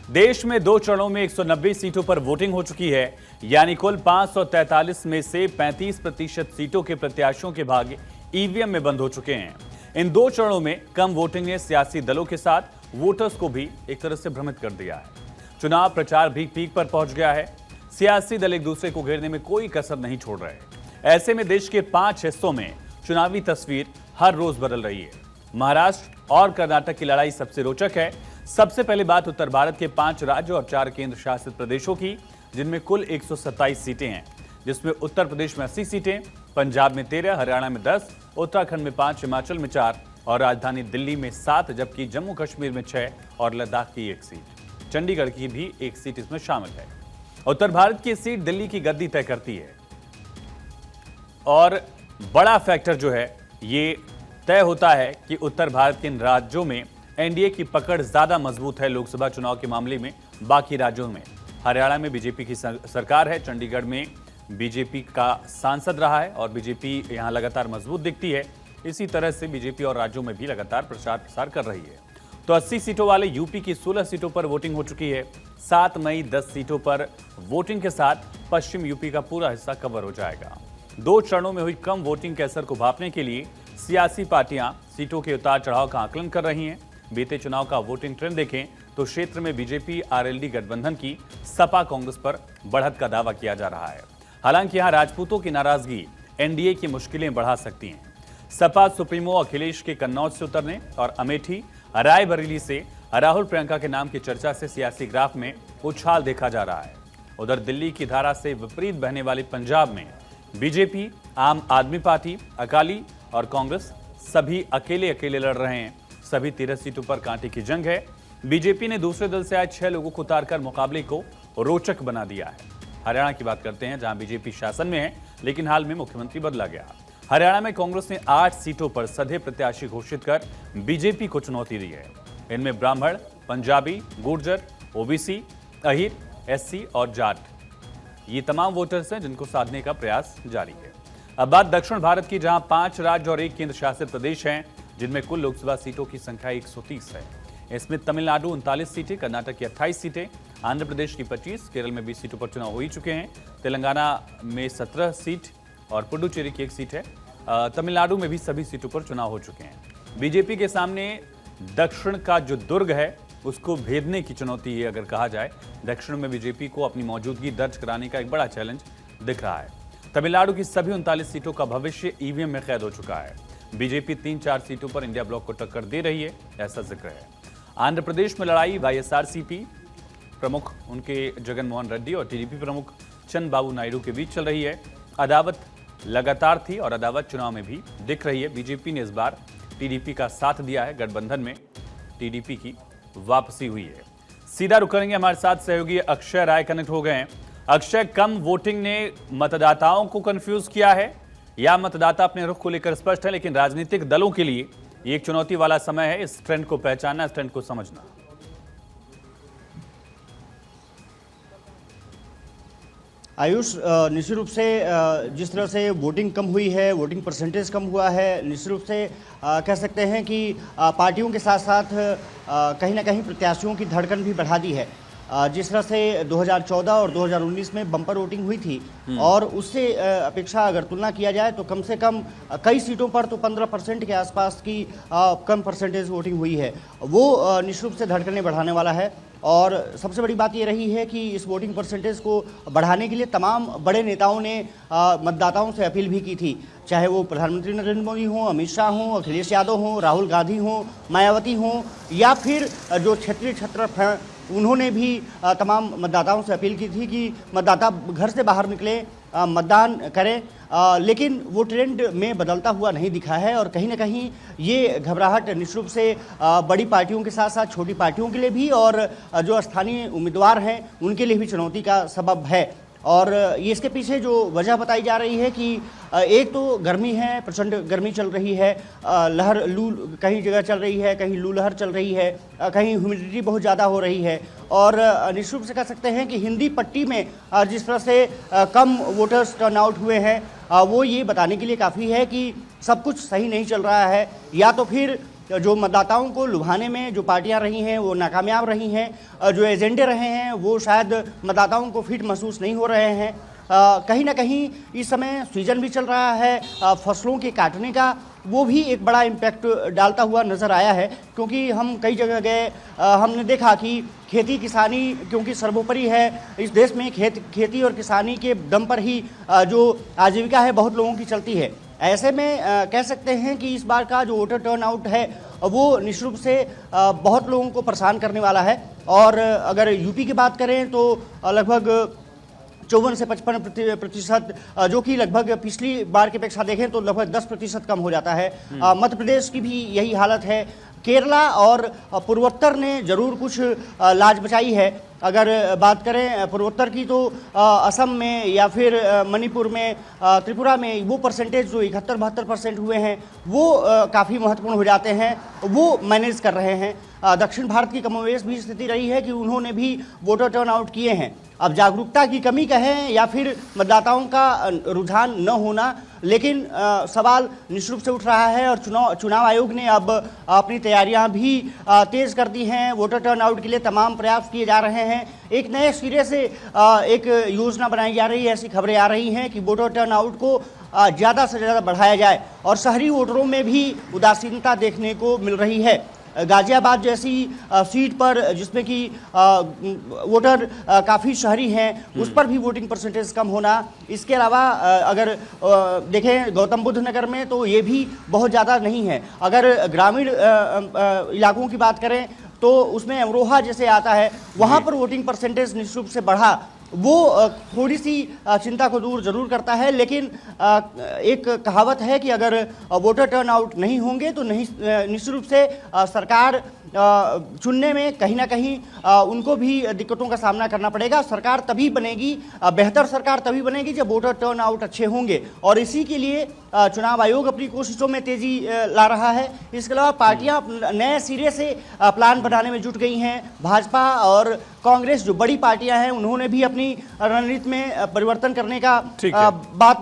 देश में 2 चरणों में 190 सीटों पर वोटिंग हो चुकी है, यानी कुल 543 में से 35% सीटों के प्रत्याशियों के भाग्य ईवीएम में बंद हो चुके हैं। इन 2 चरणों में कम वोटिंग ने सियासी दलों के साथ वोटर्स को भी एक तरह से भ्रमित कर दिया है। चुनाव प्रचार भी पीक पर पहुंच गया है। सियासी दल एक दूसरे को घेरने में कोई कसर नहीं छोड़ रहे। ऐसे में देश के 5 हिस्सों में चुनावी तस्वीर हर रोज बदल रही है। महाराष्ट्र और कर्नाटक की लड़ाई सबसे रोचक है। सबसे पहले बात उत्तर भारत के 5 राज्य और 4 केंद्र शासित प्रदेशों की, जिनमें कुल 127 सीटें हैं, जिसमें उत्तर प्रदेश में 80 सीटें, पंजाब में 13, हरियाणा में 10, उत्तराखंड में 5, हिमाचल में 4 और राजधानी दिल्ली में 7, जबकि जम्मू कश्मीर में 6 और लद्दाख की 1 सीट। चंडीगढ़ की भी 1 सीट इसमें शामिल है। उत्तर भारत की सीट दिल्ली की गद्दी तय करती है और बड़ा फैक्टर जो है ये तय होता है कि उत्तर भारत के इन राज्यों में एनडीए की पकड़ ज्यादा मजबूत है लोकसभा चुनाव के मामले में बाकी राज्यों में। हरियाणा में बीजेपी की सरकार है, चंडीगढ़ में बीजेपी का सांसद रहा है और बीजेपी यहां लगातार मजबूत दिखती है। इसी तरह से बीजेपी और राज्यों में भी लगातार प्रचार प्रसार कर रही है। तो 80 सीटों वाले यूपी की 16 सीटों पर वोटिंग हो चुकी है। 7 मई 10 सीटों पर वोटिंग के साथ पश्चिम यूपी का पूरा हिस्सा कवर हो जाएगा। 2 चरणों में हुई कम वोटिंग के असर को भांपने के लिए सियासी पार्टियां सीटों के उतार चढ़ाव का आकलन कर रही हैं। बीते चुनाव का वोटिंग ट्रेंड देखें तो क्षेत्र में बीजेपी आरएलडी गठबंधन की सपा कांग्रेस पर बढ़त का दावा किया जा रहा है। हालांकि यहां राजपूतों की नाराजगी एनडीए की मुश्किलें बढ़ा सकती हैं। सपा सुप्रीमो अखिलेश के कन्नौज से उतरने और अमेठी रायबरेली से राहुल प्रियंका के नाम की चर्चा से सियासी ग्राफ में उछाल देखा जा रहा है। उधर दिल्ली की धारा से विपरीत बहने वाली पंजाब में बीजेपी, आम आदमी पार्टी, अकाली और कांग्रेस सभी अकेले अकेले लड़ रहे हैं। सभी 13 सीटों पर कांटे की जंग है। बीजेपी ने दूसरे दल से आए 6 लोगों को उतारकर मुकाबले को रोचक बना दिया है। हरियाणा की बात करते हैं, जहां बीजेपी शासन में है लेकिन हाल में मुख्यमंत्री बदला गया। हरियाणा में कांग्रेस ने 8 सीटों पर सधे प्रत्याशी घोषित कर बीजेपी को चुनौती दी है। इनमें ब्राह्मण, पंजाबी, गुर्जर, ओबीसी, अहिर, एससी और जाट, ये तमाम वोटर्स हैं जिनको साधने का प्रयास जारी है। अब बात दक्षिण भारत की, जहां 5 राज्य और 1 केंद्र शासित प्रदेश हैं, जिनमें कुल लोकसभा सीटों की संख्या 130 है। इसमें तमिलनाडु 39 सीटें, कर्नाटक की 28 सीटें, आंध्र प्रदेश की 25, केरल में 20 सीटों पर चुनाव हो ही चुके हैं, तेलंगाना में 17 सीट और पुडुचेरी की 1 सीट है। तमिलनाडु में भी सभी सीटों पर चुनाव हो चुके हैं। बीजेपी के सामने दक्षिण का जो दुर्ग है उसको भेदने की चुनौती है। अगर कहा जाए, दक्षिण में बीजेपी को अपनी मौजूदगी दर्ज कराने का एक बड़ा चैलेंज दिख रहा है। तमिलनाडु की सभी 39 सीटों का भविष्य ईवीएम में कैद हो चुका है। बीजेपी 3-4 सीटों पर इंडिया ब्लॉक को टक्कर दे रही है, ऐसा जिक्र है। आंध्र प्रदेश में लड़ाई वाईएसआरसीपी प्रमुख उनके जगन मोहन रेड्डी और टीडीपी प्रमुख चंद्रबाबू नायडू के बीच चल रही है। अदावत लगातार थी और अदावत चुनाव में भी दिख रही है। बीजेपी ने इस बार टीडीपी का साथ दिया है। गठबंधन में टीडीपी की वापसी हुई है। सीधा रुक करेंगे, हमारे साथ सहयोगी अक्षय राय कनेक्ट हो गए हैं। अक्षय, कम वोटिंग ने मतदाताओं को कंफ्यूज किया है या मतदाता अपने रुख को लेकर स्पष्ट है, लेकिन राजनीतिक दलों के लिए ये एक चुनौती वाला समय है इस ट्रेंड को पहचानना, इस ट्रेंड को समझना? आयुष, निश्चित रूप से जिस तरह से वोटिंग कम हुई है, वोटिंग परसेंटेज कम हुआ है, निश्चित रूप से कह सकते हैं कि पार्टियों के साथ साथ कहीं ना कहीं प्रत्याशियों की धड़कन भी बढ़ा दी है। जिस तरह से 2014 और 2019 में बम्पर वोटिंग हुई थी और उससे अपेक्षा अगर तुलना किया जाए तो कम से कम कई सीटों पर तो 15% के आसपास की कम परसेंटेज वोटिंग हुई है। वो निश्चित रूप से धड़कनें बढ़ाने वाला है। और सबसे बड़ी बात ये रही है कि इस वोटिंग परसेंटेज को बढ़ाने के लिए तमाम बड़े नेताओं ने मतदाताओं से अपील भी की थी, चाहे वो प्रधानमंत्री नरेंद्र मोदी हों, अमित शाह हों, अखिलेश यादव हों, राहुल गांधी हों, मायावती हों, या फिर जो क्षेत्रीय छत्रप हैं उन्होंने भी तमाम मतदाताओं से अपील की थी कि मतदाता घर से बाहर निकले, मतदान करें। लेकिन वो ट्रेंड में बदलता हुआ नहीं दिखा है और कहीं ना कहीं ये घबराहट निश्चित रूप से बड़ी पार्टियों के साथ साथ छोटी पार्टियों के लिए भी और जो स्थानीय उम्मीदवार हैं उनके लिए भी चुनौती का सबब है। और ये इसके पीछे जो वजह बताई जा रही है कि एक तो गर्मी है, प्रचंड गर्मी चल रही है, लहर लू कहीं जगह चल रही है, कहीं लू लहर चल रही है, कहीं ह्यूमिडिटी बहुत ज़्यादा हो रही है। और निश्चित रूप से कह सकते हैं कि हिंदी पट्टी में जिस तरह से कम वोटर्स टर्न आउट हुए हैं, वो ये बताने के लिए काफ़ी है कि सब कुछ सही नहीं चल रहा है, या तो फिर जो मतदाताओं को लुभाने में जो पार्टियां रही हैं वो नाकामयाब रही हैं, जो एजेंडे रहे हैं वो शायद मतदाताओं को फिट महसूस नहीं हो रहे हैं। कहीं ना कहीं इस समय सीजन भी चल रहा है, फसलों के काटने का, वो भी एक बड़ा इम्पैक्ट डालता हुआ नज़र आया है। क्योंकि हम कई जगह गए, हमने देखा कि खेती किसानी क्योंकि सर्वोपरि है इस देश में, खेती और किसानी के दम पर ही जो आजीविका है बहुत लोगों की चलती है। ऐसे में कह सकते हैं कि इस बार का जो वोटर टर्नआउट है वो निश्चित रूप से बहुत लोगों को परेशान करने वाला है। और अगर यूपी की बात करें तो लगभग 54 से 55%, जो कि लगभग पिछली बार की अपेक्षा देखें तो लगभग 10% कम हो जाता है। मध्य प्रदेश की भी यही हालत है। केरला और पूर्वोत्तर ने जरूर कुछ लाज बचाई है। अगर बात करें पूर्वोत्तर की तो असम में या फिर मणिपुर में, त्रिपुरा में वो परसेंटेज जो 71-72% हुए हैं वो काफ़ी महत्वपूर्ण हो जाते हैं, वो मैनेज कर रहे हैं। दक्षिण भारत की कमोवेश भी स्थिति रही है कि उन्होंने भी वोटर टर्नआउट किए हैं। अब जागरूकता की कमी कहें या फिर मतदाताओं का रुझान न होना, लेकिन सवाल निश्चित रूप से उठ रहा है। और चुनाव आयोग ने अब अपनी तैयारियां भी तेज कर दी हैं। वोटर टर्नआउट के लिए तमाम प्रयास किए जा रहे हैं। एक नए सिरे से एक योजना बनाई जा रही है। ऐसी खबरें आ रही हैं कि वोटर टर्नआउट को ज़्यादा से ज़्यादा बढ़ाया जाए और शहरी वोटरों में भी उदासीनता देखने को मिल रही है। गाजियाबाद जैसी सीट पर जिसमें कि वोटर काफ़ी शहरी हैं, उस पर भी वोटिंग परसेंटेज कम होना। इसके अलावा अगर देखें गौतम बुद्ध नगर में तो ये भी बहुत ज़्यादा नहीं है। अगर ग्रामीण इलाकों की बात करें तो उसमें अमरोहा जैसे आता है, वहाँ पर वोटिंग परसेंटेज निश्चित रूप से बढ़ा, वो थोड़ी सी चिंता को दूर जरूर करता है। लेकिन एक कहावत है कि अगर वोटर टर्नआउट नहीं होंगे तो निश्चित रूप से सरकार चुनने में कहीं ना कहीं उनको भी दिक्कतों का सामना करना पड़ेगा। सरकार तभी बनेगी, बेहतर सरकार तभी बनेगी जब वोटर टर्नआउट अच्छे होंगे। और इसी के लिए चुनाव आयोग अपनी कोशिशों में तेजी ला रहा है। इसके अलावा पार्टियां नए सिरे से प्लान बनाने में जुट गई हैं। भाजपा और कांग्रेस जो बड़ी पार्टियां हैं उन्होंने भी अपनी रणनीति में परिवर्तन करने का बात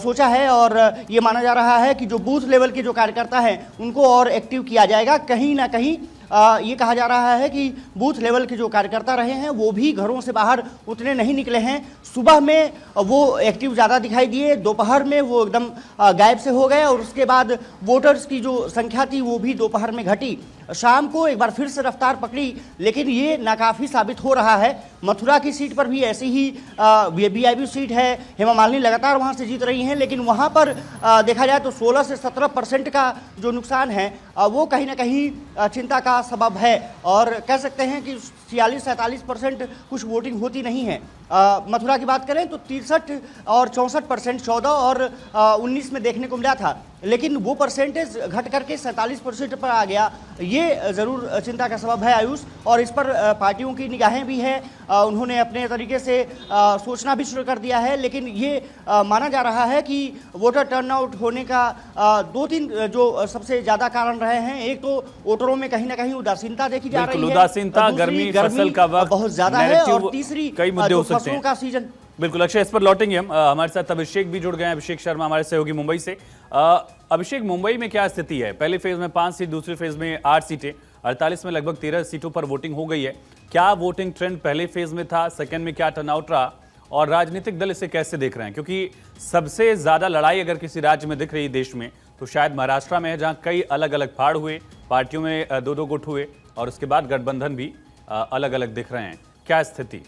सोचा है। और ये माना जा रहा है कि जो बूथ लेवल के जो कार्यकर्ता हैं उनको और एक्टिव किया जाएगा। कहीं ना कहीं ये कहा जा रहा है कि बूथ लेवल के जो कार्यकर्ता रहे हैं वो भी घरों से बाहर उतने नहीं निकले हैं। सुबह में वो एक्टिव ज़्यादा दिखाई दिए, दोपहर में वो एकदम गायब से हो गए और उसके बाद वोटर्स की जो संख्या थी वो भी दोपहर में घटी। शाम को एक बार फिर से रफ्तार पकड़ी, लेकिन ये नाकाफी साबित हो रहा है। मथुरा की सीट पर भी ऐसी ही वीआईपी सीट है, हेमा मालिनी लगातार वहाँ से जीत रही हैं, लेकिन वहाँ पर देखा जाए तो 16 से 17% का जो नुकसान है वो कहीं ना कहीं चिंता का सबब है। और कह सकते हैं कि 46-47% कुछ वोटिंग होती नहीं है। मथुरा की बात करें तो 63 और 64%, 14 और 19 में देखने को मिला था, लेकिन वो परसेंटेज घट करके 47% पर आ गया। ये ज़रूर चिंता का सबब है आयुष, और इस पर पार्टियों की निगाहें भी हैं। उन्होंने अपने तरीके से सोचना भी शुरू कर दिया है। लेकिन ये माना जा रहा है कि वोटर टर्नआउट होने का 2-3 जो सबसे ज़्यादा कारण रहे हैं। एक तो वोटरों में कहीं ना कहीं उदासीनता देखी जा रही है, उदासीनता, गर्मी फसल का वक्त बहुत ज़्यादा है, और तीसरी कई मुद्दे हो सकते हैं का सीजन। बिल्कुल अक्षय, इस पर लौटेंगे हम। हमारे साथ अभिषेक भी जुड़ गए हैं। अभिषेक शर्मा हमारे सहयोगी मुंबई से। अभिषेक, मुंबई में क्या स्थिति है? पहले फेज में 5 सीट, दूसरे फेज में 8 सीटें, 48 में लगभग 13 सीटों पर वोटिंग हो गई है। क्या वोटिंग ट्रेंड पहले फेज में था, सेकंड में क्या टर्नआउट रहा, और राजनीतिक दल इसे कैसे देख रहे हैं? क्योंकि सबसे ज्यादा लड़ाई अगर किसी राज्य में दिख रही देश में तो शायद महाराष्ट्र में है, जहां कई अलग अलग फाड़ हुए, पार्टियों में 2-2 गुट हुए और उसके बाद गठबंधन भी अलग अलग दिख रहे हैं। क्या स्थिति?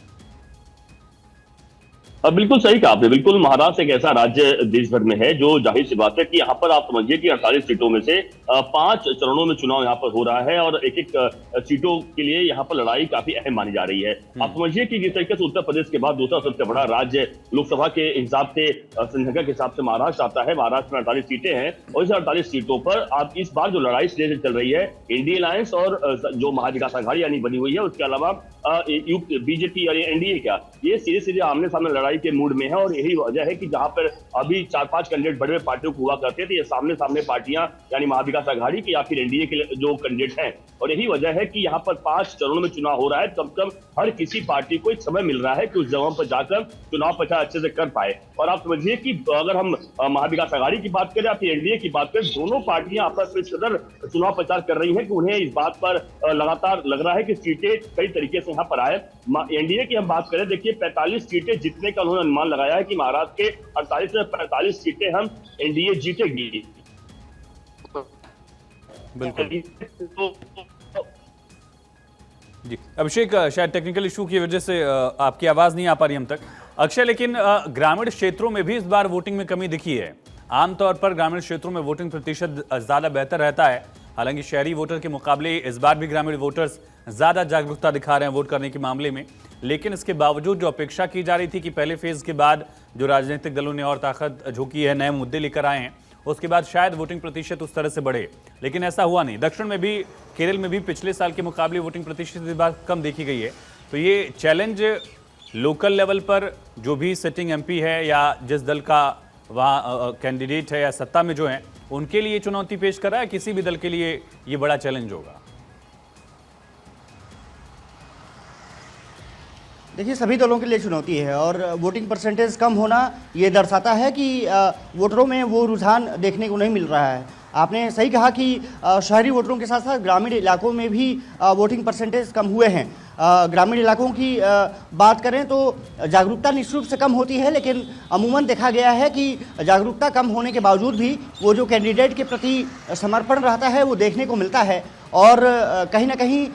बिल्कुल सही कहा आपने। बिल्कुल महाराष्ट्र एक ऐसा राज्य देश भर में है जो जाहिर सी बात है कि यहाँ पर आप समझिए कि 48 सीटों में से 5 चरणों में चुनाव यहाँ पर हो रहा है और एक एक सीटों के लिए यहाँ पर लड़ाई काफी अहम मानी जा रही है। आप समझिए कि जिस तरीके से उत्तर प्रदेश के बाद दूसरा सबसे बड़ा राज्य लोकसभा के हिसाब से, संख्या के हिसाब से महाराष्ट्र आता है। महाराष्ट्र में 48 सीटें हैं और इस 48 सीटों पर आप इस बार जो लड़ाई सिरे से चल रही है, इंडिया अलायंस और जो महाविकास आघाड़ी यानी बनी हुई है, उसके अलावा बीजेपी और एनडीए का, ये सीधे सीधे आमने सामने लड़ाई के मूड में है। और यही वजह है कि जहां पर अभी 4-5 कैंडिडेट बड़े बड़े पार्टियों को हुआ करते थे, ये सामने सामने पार्टियां यानी महाविकास आघाड़ी की या फिर एनडीए के जो कैंडिडेट हैं। और यही वजह है कि यहाँ पर 5 चरणों में चुनाव हो रहा है। कम से कम हर किसी पार्टी को एक समय मिल रहा है कि उस जगह पर जाकर चुनाव प्रचार अच्छे से कर पाए। और आप समझिए कि अगर हम महाविकास आघाड़ी की बात करें या फिर एनडीए की बात करें, दोनों पार्टियां आपस में इस कदर चुनाव प्रचार कर रही हैं कि उन्हें इस बात पर लगातार लग रहा है कि सीटें कई तरीके से यहाँ पर आए। एनडीए की हम बात करें, देखिए 45 सीटें जीतने का उन्होंने अनुमान लगाया है कि महाराष्ट्र के 48 से 45 सीटें हम एनडीए जीतेगी। बिल्कुल जी। अभिषेक, शायद टेक्निकल इशू की वजह से आपकी आवाज नहीं आ पा रही हम तक। अक्षय, लेकिन ग्रामीण क्षेत्रों में भी इस बार वोटिंग में कमी दिखी है। आमतौर पर ग्रामीण क्षेत्रों में वोटिंग प्रतिशत ज्यादा बेहतर रहता है। हालांकि शहरी वोटर के मुकाबले इस बार भी ग्रामीण वोटर्स ज्यादा जागरूकता दिखा रहे हैं वोट करने के मामले में। लेकिन इसके बावजूद जो अपेक्षा की जा रही थी कि पहले फेज के बाद जो राजनीतिक दलों ने और ताकत झोंकी है, नए मुद्दे लेकर आए हैं, उसके बाद शायद वोटिंग प्रतिशत उस तरह से बढ़े, लेकिन ऐसा हुआ नहीं। दक्षिण में भी, केरल में भी पिछले साल के मुकाबले वोटिंग प्रतिशत इस बार कम देखी गई है। तो ये चैलेंज लोकल लेवल पर जो भी सिटिंग एमपी है या जिस दल का वहाँ कैंडिडेट है या सत्ता में जो है, उनके लिए चुनौती पेश कर रहा है, किसी भी दल के लिए ये बड़ा चैलेंज होगा? देखिए, सभी दलों के लिए चुनौती है और वोटिंग परसेंटेज कम होना ये दर्शाता है कि वोटरों में वो रुझान देखने को नहीं मिल रहा है। आपने सही कहा कि शहरी वोटरों के साथ साथ ग्रामीण इलाकों में भी वोटिंग परसेंटेज कम हुए हैं। ग्रामीण इलाकों की बात करें तो जागरूकता निश्चित रूप से कम होती है, लेकिन अमूमन देखा गया है कि जागरूकता कम होने के बावजूद भी वो जो कैंडिडेट के प्रति समर्पण रहता है वो देखने को मिलता है। और कहीं ना कहीं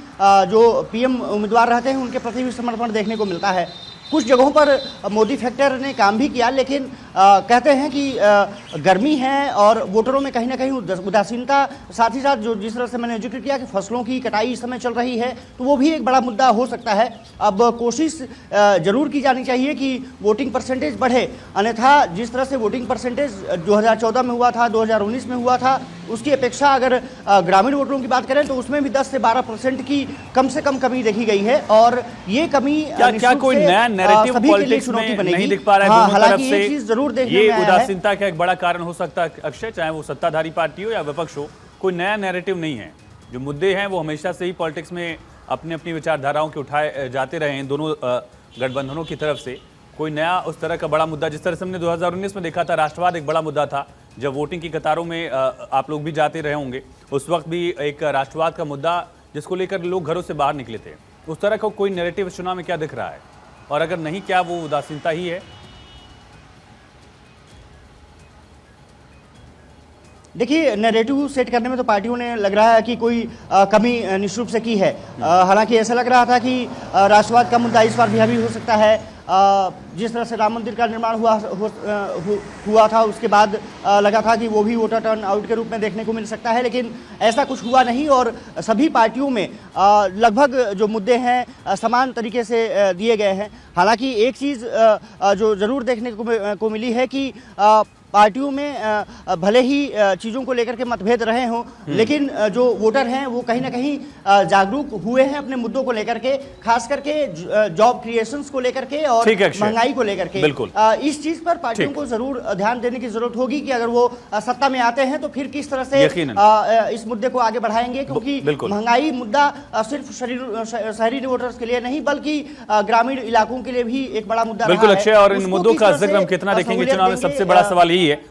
जो पीएम उम्मीदवार रहते हैं उनके प्रति भी समर्पण देखने को मिलता है। कुछ जगहों पर मोदी फैक्टर ने काम भी किया, लेकिन कहते हैं कि गर्मी है और वोटरों में कहीं ना कहीं उदासीनता, साथ ही साथ जो जिस तरह से मैंने जिक्र किया कि फसलों की कटाई इस समय चल रही है, तो वो भी एक बड़ा मुद्दा हो सकता है। अब कोशिश जरूर की जानी चाहिए कि वोटिंग परसेंटेज बढ़े, अन्यथा जिस तरह से वोटिंग परसेंटेज 2014 में हुआ था, 2019 में हुआ था, उसकी अपेक्षा अगर ग्रामीण वोटरों की बात करें तो उसमें भी 10 से 12% की कम से कम कमी देखी गई है। और ये कमी क्या कोई नया नैरेटिव पॉलिटिक्स में नहीं दिख पा रहा है दोनों तरफ से? ये उदासीनता का एक बड़ा कारण हो सकता है अक्षय, चाहे वो सत्ताधारी पार्टी हो या विपक्ष हो। कोई नया नैरेटिव नहीं है। जो मुद्दे हैं वो हमेशा से ही पॉलिटिक्स में अपनी अपनी विचारधाराओं के उठाए जाते रहे हैं दोनों गठबंधनों की तरफ से। कोई नया उस तरह का बड़ा मुद्दा, जिस तरह से हमने 2019 में देखा था, राष्ट्रवाद एक बड़ा मुद्दा था। जब वोटिंग की कतारों में आप लोग भी जाते रहे होंगे, उस वक्त भी एक राष्ट्रवाद का मुद्दा जिसको लेकर लोग घरों से बाहर निकले थे। उस तरह का कोई नैरेटिव चुनाव में क्या दिख रहा है? और अगर नहीं, क्या वो उदासीनता ही है? देखिए, नैरेटिव सेट करने में तो पार्टियों ने लग रहा है कि कोई कमी निश्चित रूप से की है। हालांकि ऐसा लग रहा था कि राष्ट्रवाद का मुद्दा इस बार भी हावी हो सकता है। जिस तरह से राम मंदिर का निर्माण हुआ था, उसके बाद लगा था कि वो भी वोटर टर्न आउट के रूप में देखने को मिल सकता है, लेकिन ऐसा कुछ हुआ नहीं। और सभी पार्टियों में लगभग जो मुद्दे हैं समान तरीके से दिए गए हैं। हालांकि एक चीज़ जो ज़रूर देखने को मिली है कि पार्टियों में भले ही चीज़ों को लेकर के मतभेद रहे हों, लेकिन जो वोटर हैं वो कहीं ना कहीं जागरूक हुए हैं अपने मुद्दों को लेकर के, खास करके जॉब क्रिएशंस को लेकर के और महंगाई को लेकर के। इस चीज़ पर पार्टियों को जरूर ध्यान देने की जरूरत होगी कि अगर वो सत्ता में आते हैं तो फिर किस तरह से इस मुद्दे को आगे बढ़ाएंगे, क्योंकि महंगाई मुद्दा सिर्फ शहरी वोटर्स के लिए नहीं बल्कि ग्रामीण इलाकों के लिए भी एक बड़ा मुद्दा बिल्कुल अक्षय। और इन मुद्दों का जिक्र हम कितना देखेंगे चुनाव में, सबसे बड़ा सवाल यही है।